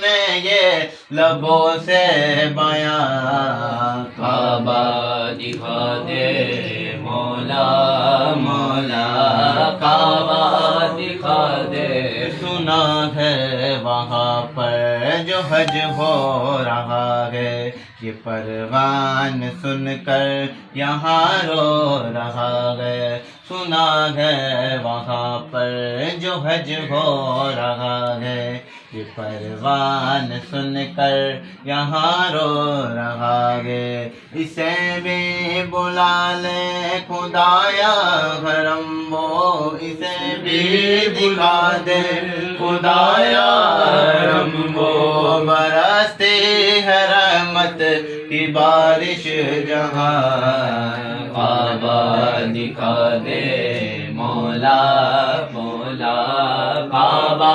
میں یہ لبوں سے بیان کعبہ دکھا دے مولا مولا کعبہ دکھا دے سنا ہے وہاں پر جو حج ہو رہا ہے یہ پروان سن کر یہاں رو رہا ہے سنا ہے وہاں پر جو حج ہو رہا ہے یہ پروان سن کر یہاں رو رہا ہے اسے بھی بلا لے خدایا حرم وہ اسے بھی دکھا دے خدایا حرم وہ برستی ہے رحمت کی بارش جہاں کعبہ دکھا دے مولا مولا کعبہ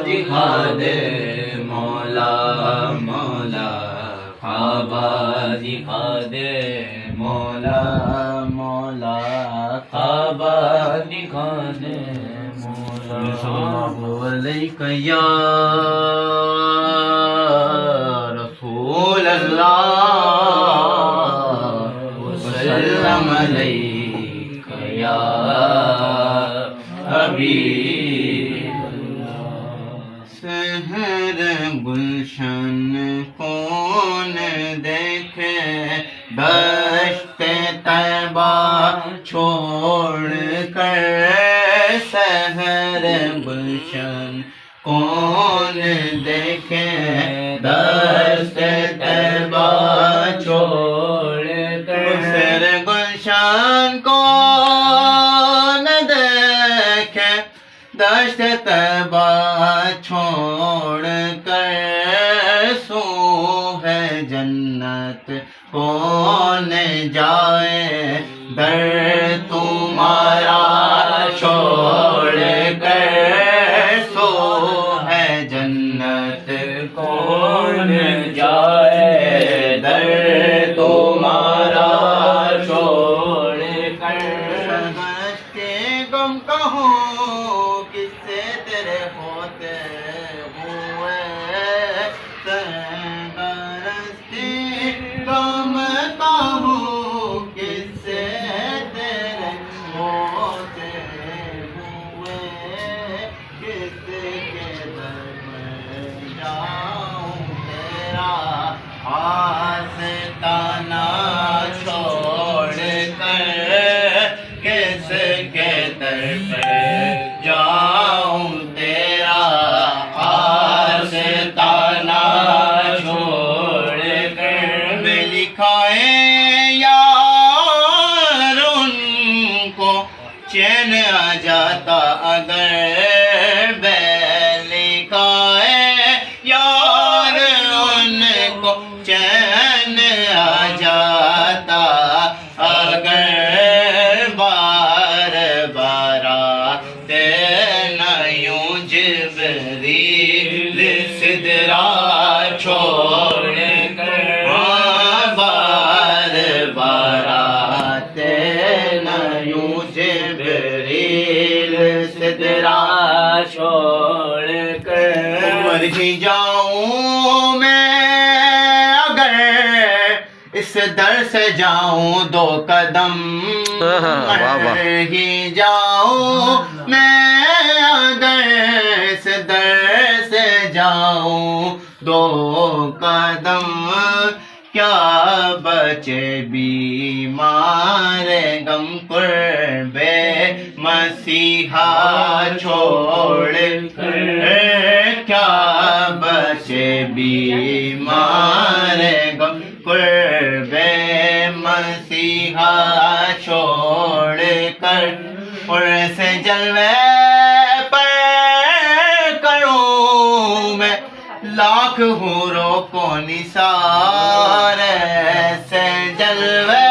دکھا دے مولا مولا کعبہ دکھا دے مولا مولا کعبہ دکھا دے مولا علیک یا رسول اللہ وسلم علیک یا حبیب اللہ سحر گلشن کون دیکھے دشت طیبہ چھوڑ کر سحر گلشن کون دیکھے دشت طیبہ چھوڑ کر سحر گلشن کون دیکھے دشت طیبہ چھوڑ کر سو ہے جنت کون جائے در تمہارا چھوڑ کر سو ہے جنت کون جائے در تمہارا چھوڑ کر سرگرش کے غم کہوں کس سے تیرے ہوتے ہوئے سرگرش کے غم کہوں کس سے تیرے ہوتے ہوئے کس کے در میں جاؤں تیرا آستانہ چھوڑ کر کس کے در پہ جاؤں تیرا آستانہ چھوڑ کر میں لکھائے یار ان کو چین آ جاتا اگر بے لکھائے یار ان کو چین آ جاتا اگر بار بار آتے نہ یوں جبریل سدرا چھوڑ کر بار بار آتے نہ یوں جبریل سدرا چھوڑ کر مر ہی جاؤں میں اگر اس در سے جاؤں دو قدم مر ہی جاؤں میں اگر اس در سے جاؤں دو قدم کیا بچے بیمار غم قرب مسیحا چھوڑ کر کیا بچے بیمار غم قرب مسیحا چھوڑ کر اور سے جلوے پر کروں میں لاکھ حوروں کو نثار سے جلوے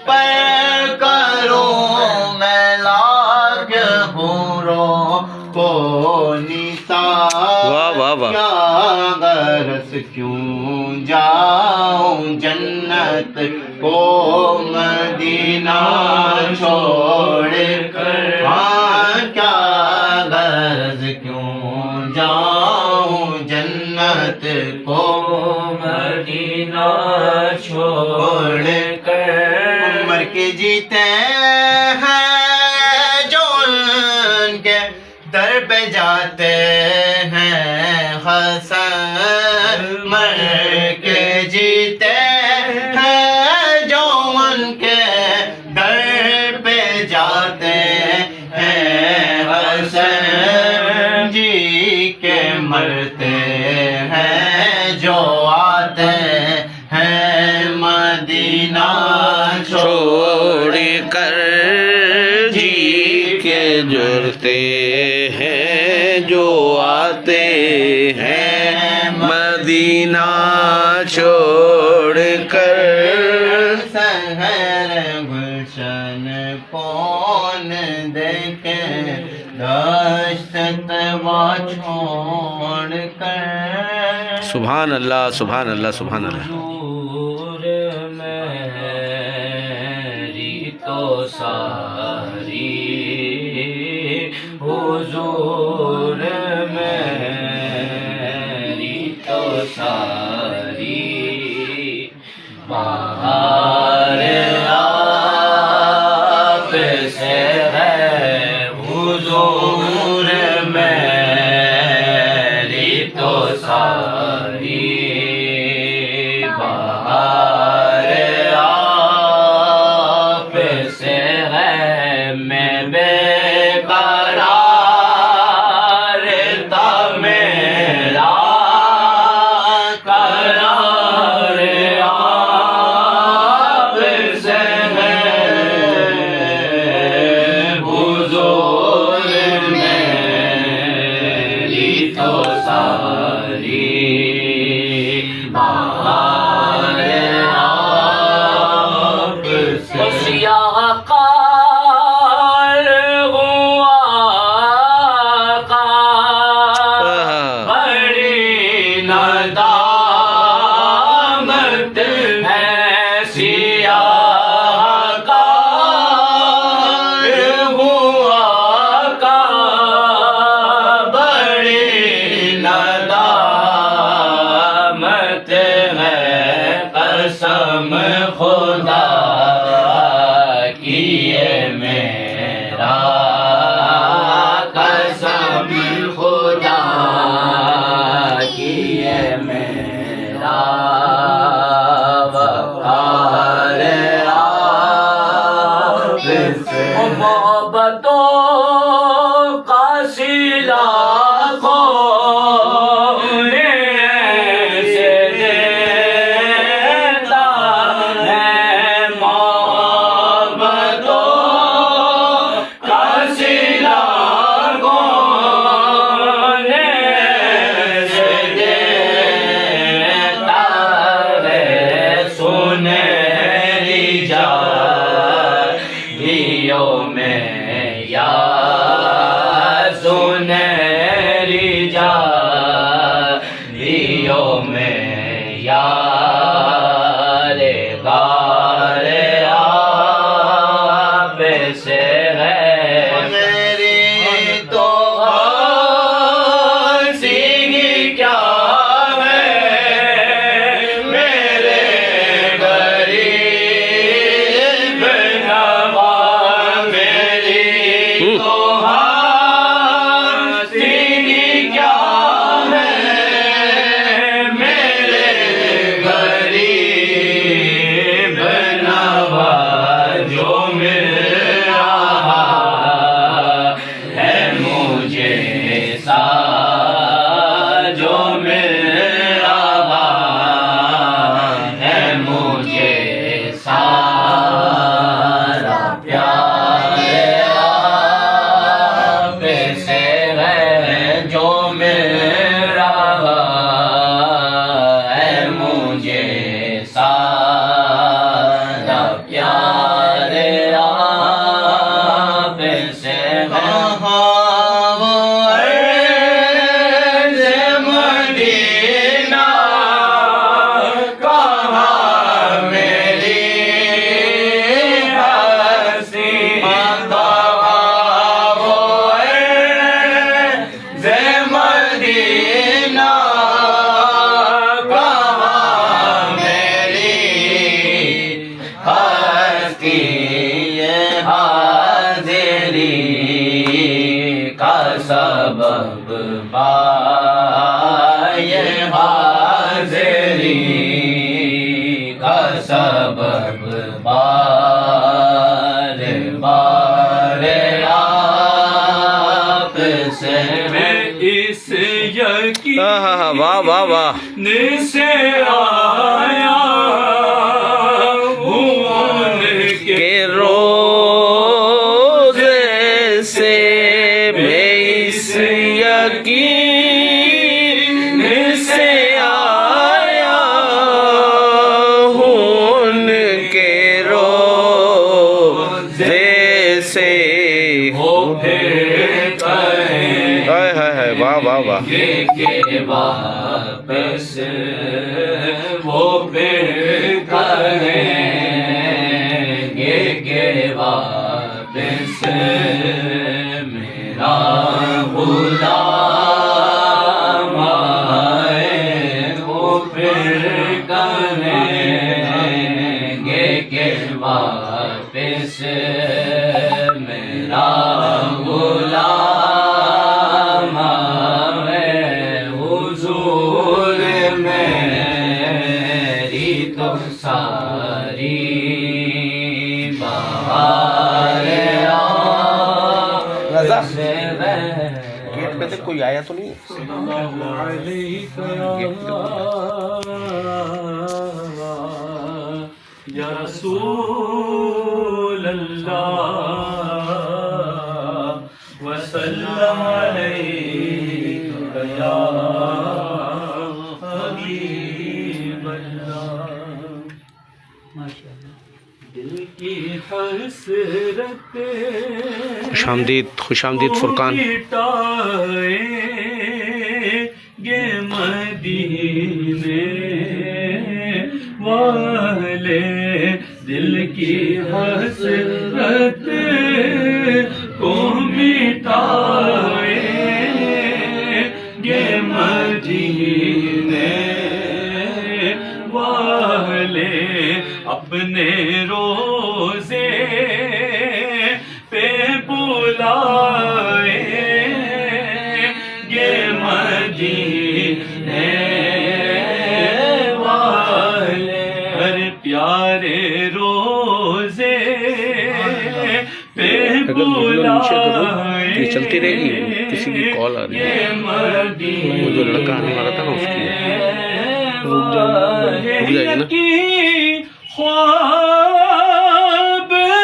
پر کروں میں لاکھ حوروں کو نثار کیا غرض کیوں جاؤں جنت کو مدینہ چھوڑ کر کیا غرض کیوں جاؤں جنت جنت کو مدینہ چھوڑ کر مر کے جیتے ہیں جو ان کے در پہ جاتے ہیں حسن مر کے جیتے ہیں جو ان کے در پہ جاتے ہیں حسن جی کے مرتے ہیں جو آتے ہیں مدینہ چھوڑ کر جی کے جڑتے ہیں جو آتے ہیں مدینہ چھوڑ کر سحر گلشن کون دیکھے دشت تبا چھوڑ کر سبحان اللہ سبحان اللہ سبحان اللہ حضور میری تو ساری حضور میری تو ساری بہار آپ سے ہے حضور میری تو ساری بہار آپ سے ہے میں بے قرار تھا میرا قرار آپ سے ہے حضور میری تو ساری بہار آپ سے سیاہ قال ہوا کا بڑی ندامت ہے سیاہ قال ہوا کا بڑی ندامت ہے قسم خدا کی یہ میرا قسم خدا کی یہ میرا وقار آپ سے محبتوں کا سلا کون ایسے دیتا ہے محبتوں کا سلا کون ایسے دیتا ہے سنہری جالیوں میں یا سنہری جالیوں میں یار غار آپ سے ہے میری تو حسینی کیا ہے میرے غریب نواز میری تو حسینی کیا ہے میرے غریب یہ حاضری کا سبب بار بار آپ سے میں اس یقین واہ واہ واہ سے آیا ہوں ان کے کہ روزے سے میں اس یقین سے آیا ہوں ان کے روزے سے ہو پھر کہیں ہائے ہائے ہائے واہ واہ واہ کہ واپس وہ پھر کہیں گے کہ واپس میرا غلام آئے وہ پھر کہیں گے کہ واپس میرا غلام آئے حضور میری تو ساری بہار رضا سے گیٹ پہ سے کوئی آیا تو نہیں یا رسول اللہ وسلم علیک یا حبیب اللہ دل کی حسرت خوش آمدید فرقان گے مدینے والے دل کی حسرت کو مٹائے گے مدینے والے اپنے روزے پہ بلائے گے مدینے والے ہر پیارے روزے پہ بلائے یہ چلتی رہے گی کسی کی کال آ رہی ہے وہ جو لڑکا آنے والا تھا نا اس کی رک جائے گی نا خواب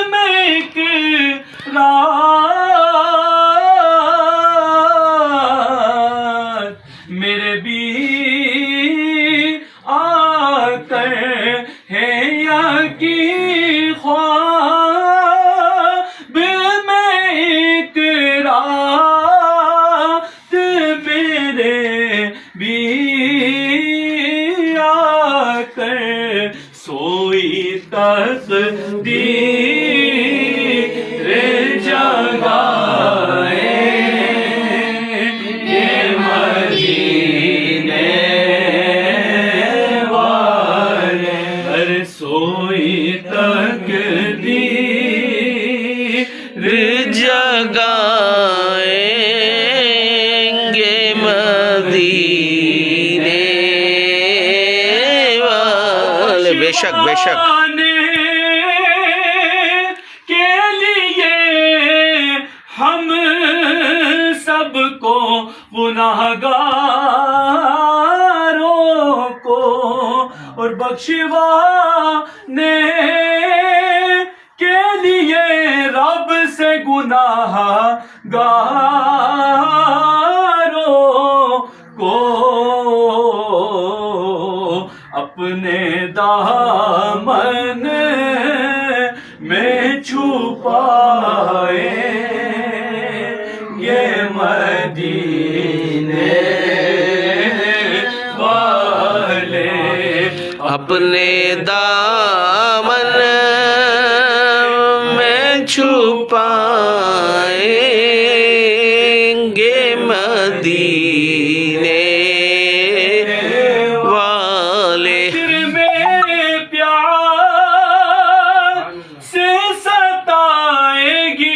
میں ایک رات میرے بھی آتے ہیں یا کی خواب میں ایک رات میرے بھی سوئی تقدیر جگائے یہ مدینے والے ہر سوئی تقدیر جگائیں گے مدینے والے بے شک بے شک کے لیے ہم سب کو گناہگاروں کو اور بخشوانے کے لیے رب سے گناہگاروں کو اپنے دامن میں چھپائے یہ مدینے والے اپنے دامن میں چھپائیں گے مدینے والے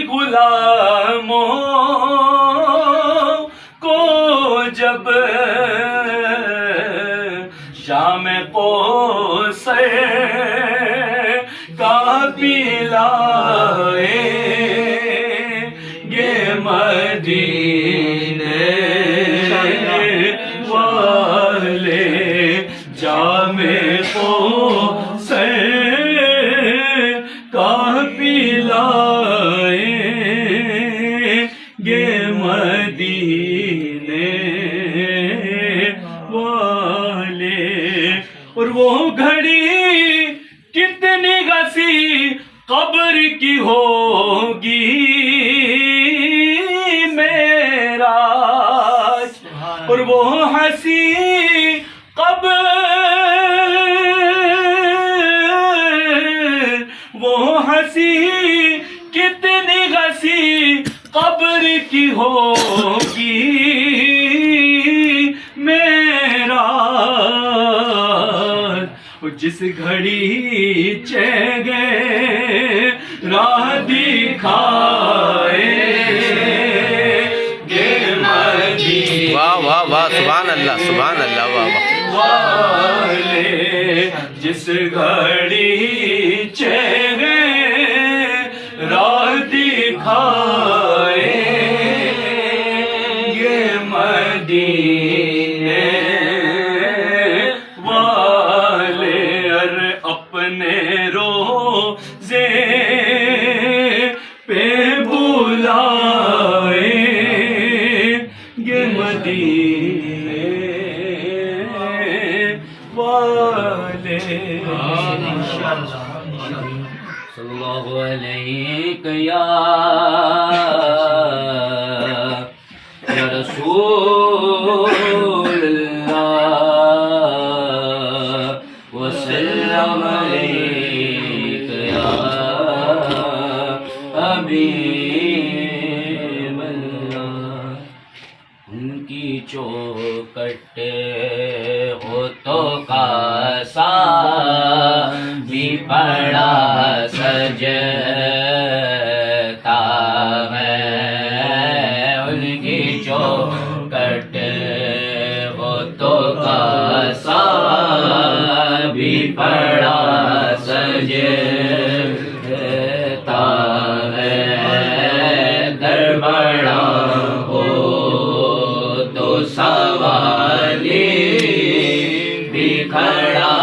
غلاموں کو جب جام کوثر کا پلائے گے مدینے والے، جام کوثر کا پلائیں گے مدینے والے۔ اور وہ گھڑی کتنی گسی قبر کی ہوگی معراج، اور وہ ہنسی قبر، وہ ہنسی کتنی گسی قبر کی ہوگی معراج۔ جس گھڑی چہرے راہ دکھائے گے مدینے واہ واہ واہ، سبحان اللہ سبحان اللہ، واہ واہ والے، جس گھڑی چہرے راہ دکھائے گے مدینے والے، ارے اپنے روزے پہ بلائے گے مدینے والے۔ صلی اللہ علیہ یا رسول اللہ، وسلم علیک یا حبیب اللہ۔ ان کی چوکٹ ہوتوں کا سا بھی پڑا سجتا ہے، ان کی چوکٹ ہوتوں کا سا بھی پڑا سجتا ہے، در بڑا ہو تو سوالی بھی کھڑا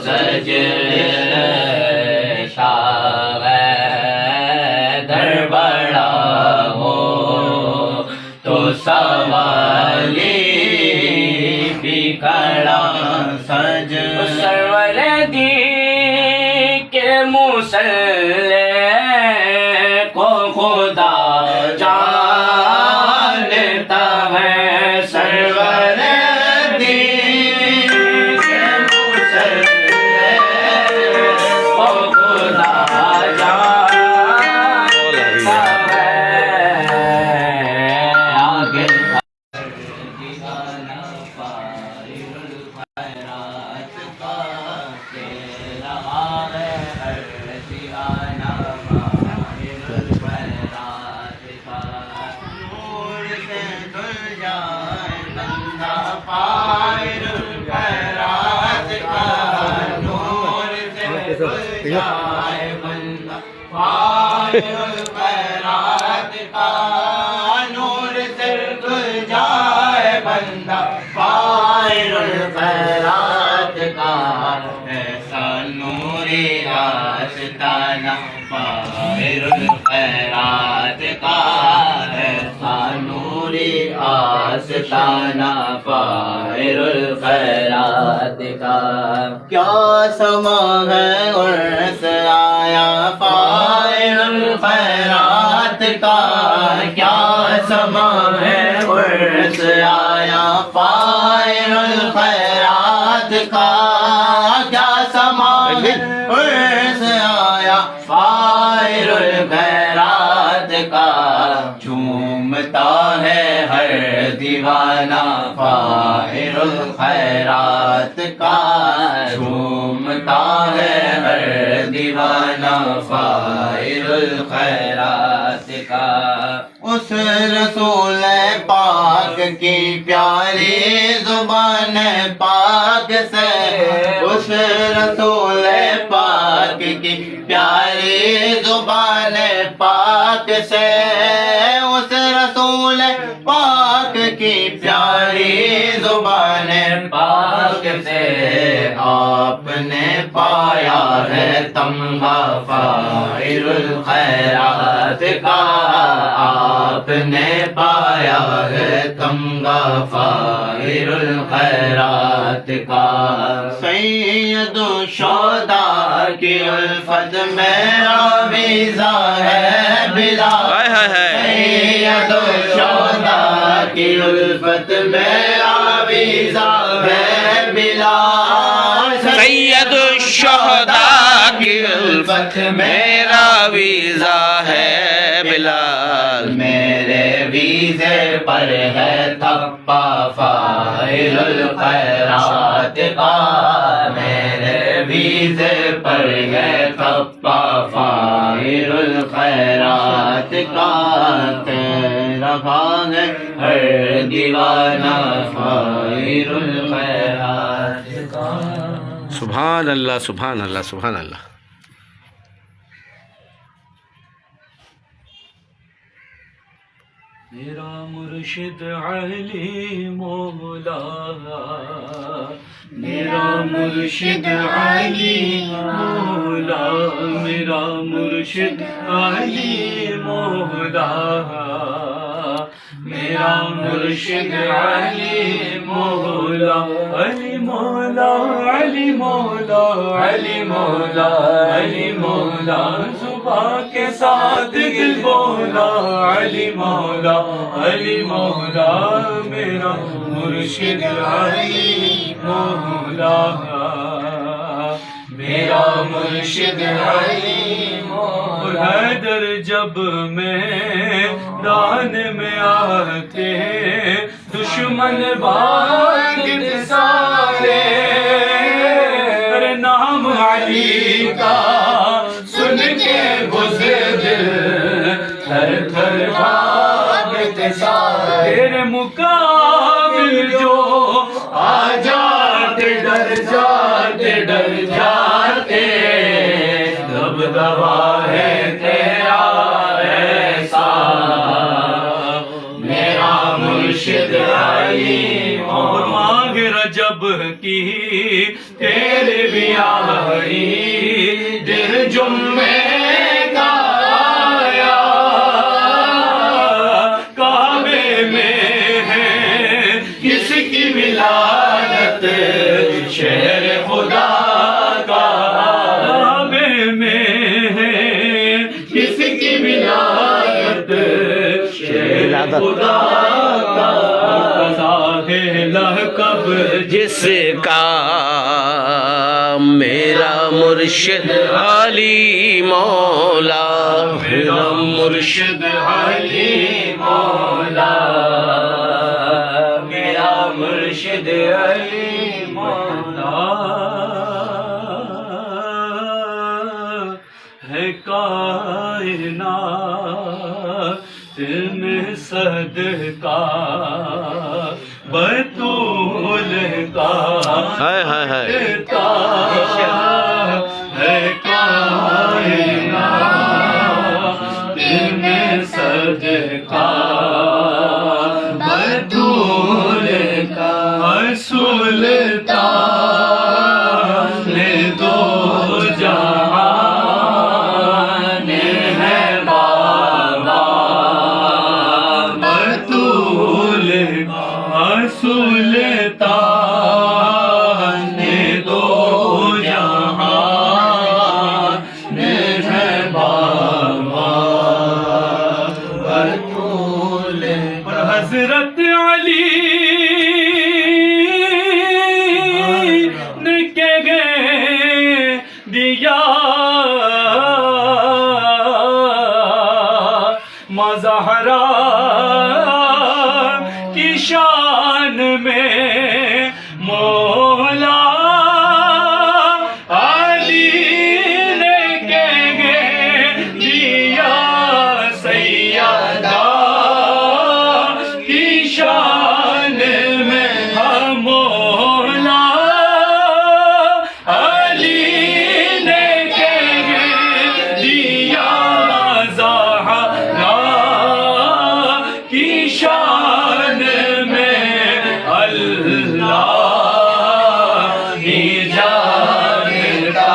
سجتا ہے، در بڑا ہو تو سوالی بھی کھڑا سرور دی کے مصلی کو خدا جانتا ہے، سرور دی کے مصلی کو خدا جانتا ہے، آگے نور سے گل جائے بندہ فائر الخیرات کا، ایسا نوری آستانہ فائر الخیرات کا، ایسا نوری آستانہ فائر الخیرات کا۔ کیا سما ہے عرس آیا فائر الخیرات کا، کیا سما ہے عرس آیا فائر الخیرات کا، کیا سما ہے عرس آیا فائر الخیرات کا، جھومتا ہے ہر دیوانہ فائر الخیرات کا، جھومتا ہے ہر دیوانہ فائر الخیرات کا۔ اس رسول پاک کی پیاری زبان پاک سے اس رسول پاک کی پیاری زبان پاک سے اس رسول پاک کی پیاری زبان پاک سے آپ نے پایا ہے تمغہ فاعل الخیرات کا آپ نے پایا ہے تمغہ فاعل الخیرات کا سید الشہداء کی الفت میرا ویزا ہے بلال سید الشہداء کی الفت میرا ویزا ہے بلال سید الشہداء کی الفت میرا ویزا ہے بلال میرے ویزے پر ہے تھپا فاعل الخیرات کا میرے ویزے پر ہے تھپا فاعل الخیرات کا تیرا خان ہے ہر دیوانہ فاعل الخیرات کا سبحان اللہ سبحان اللہ سبحان اللہ میرا مرشد علی مولا میرا مرشد علی مولا میرا مرشد علی مولا میرا مرشد علی مولا علی مولا علی مولا علی مولا علی مولا زباں کے ساتھ دل بولا علی مولا علی مولا میرا مرشد علی مولا میرا مرشد علی مولا حیدر جب میدان میں آتے دشمن بھاگتے سارے ارے نام علی کا سن کے بزدل تھر تھر بھاگتے سارے تیرے مقابل جو آ جاتے ڈر جاتے دبدبا ہے تیرا ایسا میرا مرشد علی اور مانگ رجب کی تیرے بھی آئی دل جمعے کا آیا کعبے میں ہے کس کی ولادت شہر خدا کا کعبے میں ہے کس کی ولادت شہر خدا کا لقب جس کا میرا مرشد علی مولا میرا مرشد علی مولا میرا مرشد علی مولا ہے کائنات میں صدقہ بطول کا ہائے ہائے ہائے ہے کائنات میں صدقہ بطول کا سلطان دو جہان ہے بابا بطول سلطان دو جہان ہے بابا بطول پر حضرت علی نے کہ گئے دیا مظہرہ کی شان میں مولا علی نے کہ دیا سیدہ کی شان ہی جانتا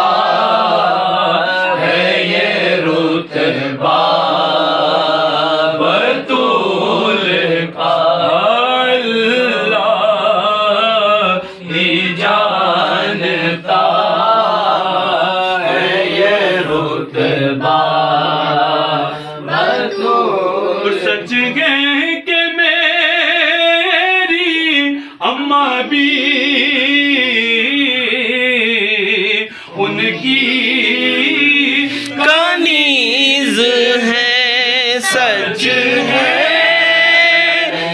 ہے یہ رتبہ بطول کا اللہ ہی جانتا ہے یہ رتبہ بطول سچ گئے کہ میری اماں بھی ان کی کنیز ہے سچ ہے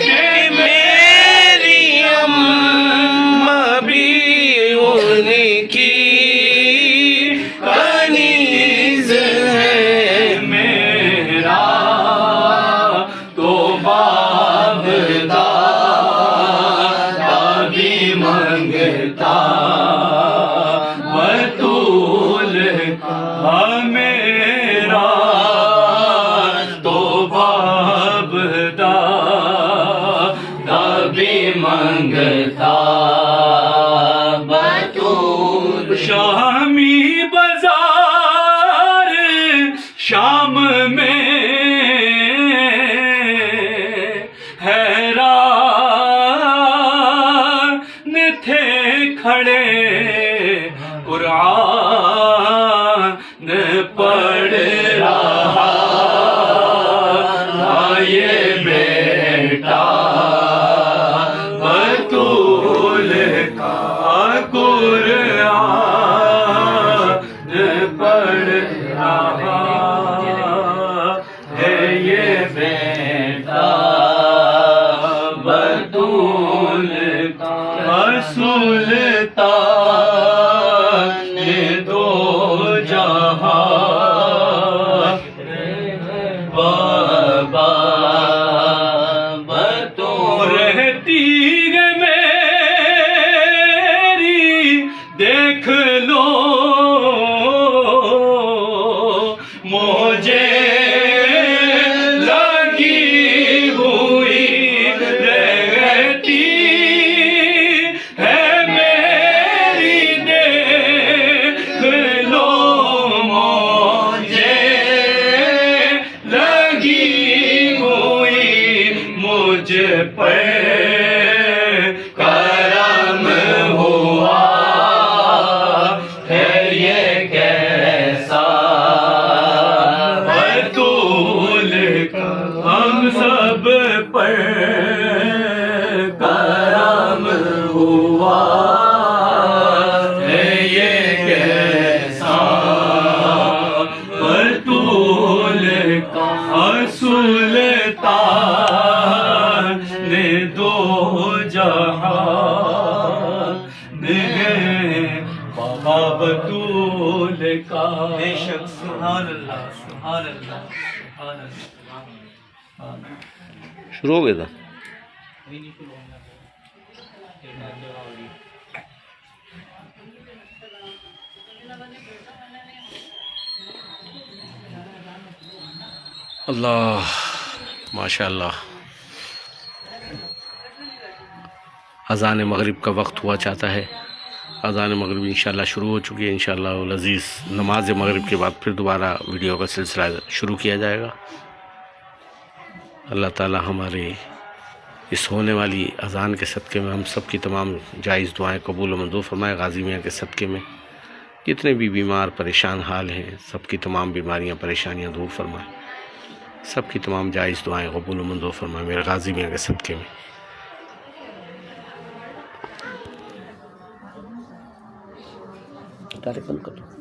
کہ میری اماں بھی ان کی کنیز ہے میرا تو باب دادا بھی منگتا بطول کا میرا تو باب دادا بھی منگتا بطول شامی بازار شام میں حیران تھے کھڑے قرآن پڑھ رہا تھا یہ بیٹا بطول کا قرآن پڑھ رہا ہے یہ بیٹا بطول کا سلطان دو جہاں بابا بطول رہتی ہے میری دیکھ لو مجھے لگی ہوئی رہتی ہے میری دیکھ لو مجھے لگی ہوئی مجھ پہ کرم ہوا ہے یہ کیسا بطول کا ہم سب پر کرم ہوا ہے یہ کیسا بطول کا سلطان نے دو جہان بابا بطول کا سبحان اللہ سبحان اللہ سبحان اللہ شروع ہو گیا تھا اللہ ماشاء اللہ اذان مغرب کا وقت ہوا چاہتا ہے اذان مغرب انشاءاللہ شروع ہو چکی ہے انشاءاللہ العزیز نماز مغرب کے بعد پھر دوبارہ ویڈیو کا سلسلہ شروع کیا جائے گا اللہ تعالی ہمارے اس ہونے والی اذان کے صدقے میں ہم سب کی تمام جائز دعائیں قبول و منظور فرمائے غازی میاں کے صدقے میں جتنے بھی بیمار پریشان حال ہیں سب کی تمام بیماریاں پریشانیاں دور فرمائے سب کی تمام جائز دعائیں قبول و منظور فرمائے میرے غازی میاں کے صدقے میں بند کر دو